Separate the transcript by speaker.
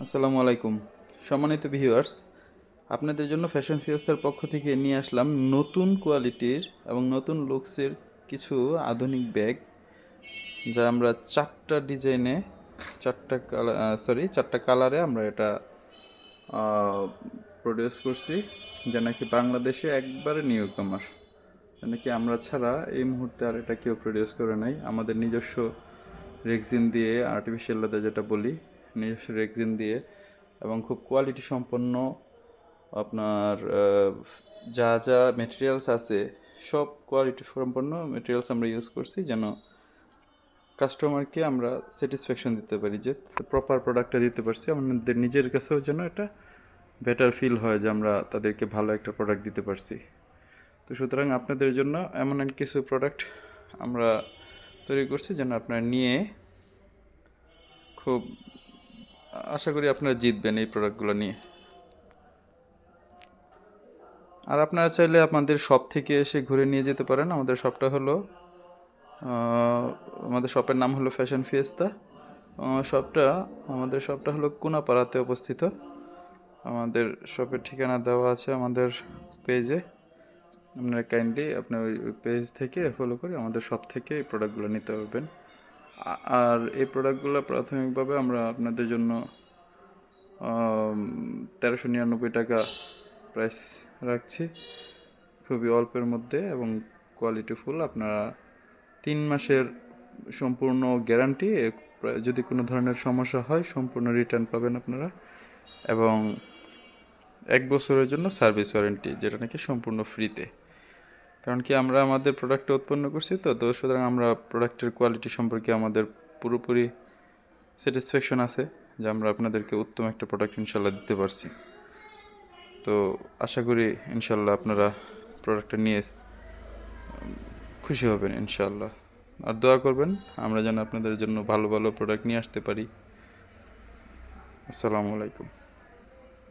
Speaker 1: আসসালামু আলাইকুম। সম্মানিত ভিউয়ার্স, আপনাদের জন্য ফ্যাশন ফিয়াস্তার পক্ষ থেকে নিয়ে আসলাম নতুন কোয়ালিটির এবং নতুন লুকসের কিছু আধুনিক ব্যাগ, যা আমরা চারটা ডিজাইনে, চারটা কালারে আমরা এটা প্রডিউস করছি, যা নাকি বাংলাদেশে একবারে নিউ কামার। যা নাকি আমরা ছাড়া এই মুহূর্তে আর এটা কেউ প্রডিউস করে নাই। আমাদের নিজস্ব রেক্সিন দিয়ে, আর্টিফিশিয়াল লেদার যেটা বলি, নিজস্ব রেক্সিন দিয়ে এবং খুব কোয়ালিটি সম্পন্ন আপনার যা যা মেটেরিয়ালস আছে সব কোয়ালিটি সম্পন্ন মেটেরিয়ালস আমরা ইউজ করছি, যেন কাস্টমারকে আমরা স্যাটিসফ্যাকশন দিতে পারি, যে প্রপার প্রোডাক্টটা দিতে পারছি। আমাদের নিজের কাছেও যেন এটা বেটার ফিল হয় যে আমরা তাদেরকে ভালো একটা প্রোডাক্ট দিতে পারছি। তো সুতরাং আপনাদের জন্য এমন কিছু প্রোডাক্ট আমরা তৈরি করছি যেন আপনারা নিয়ে খুব আশা করি আপনারা জিতবেন এই প্রোডাক্টগুলো নিয়ে। আর আপনারা চাইলে আপনাদের শপ থেকে এসে ঘুরে নিয়ে যেতে পারেন। আমাদের শপের নাম হলো ফ্যাশন ফিয়েস্তা। আমাদের শপটা হলো কুনাপাড়াতে অবস্থিত। আমাদের শপের ঠিকানা দেওয়া আছে আমাদের পেজে। আপনারা কাইন্ডলি আপনার ওই পেজ থেকে ফলো করে আমাদের শপ থেকে এই প্রোডাক্টগুলো নিতে পারবেন। আর এই প্রোডাক্টগুলো প্রাথমিকভাবে আমরা আপনাদের জন্য 1399 টাকা প্রাইস রাখছি, খুবই অল্পের মধ্যে এবং কোয়ালিটিফুল। আপনারা 3 মাসের সম্পূর্ণ গ্যারান্টি, যদি কোনো ধরনের সমস্যা হয় সম্পূর্ণ রিটার্ন পাবেন আপনারা, এবং 1 বছরের জন্য সার্ভিস ওয়ারেন্টি, যেটা নাকি সম্পূর্ণ ফ্রিতে। কারণ কি, আমরা আমাদের প্রোডাক্টটা উৎপন্ন করছি, তো সুতরাং আমরা প্রোডাক্টের কোয়ালিটি সম্পর্কে আমাদের পুরোপুরি স্যাটিসফ্যাকশন আছে যে আমরা আপনাদেরকে উত্তম একটা প্রোডাক্ট ইনশাল্লাহ দিতে পারছি। তো আশা করি ইনশাল্লাহ আপনারা প্রোডাক্টটা নিয়ে খুশি হবেন ইনশাল্লাহ। আর দোয়া করবেন আমরা যেন আপনাদের জন্য ভালো ভালো প্রোডাক্ট নিয়ে আসতে পারি। আসসালামু আলাইকুম।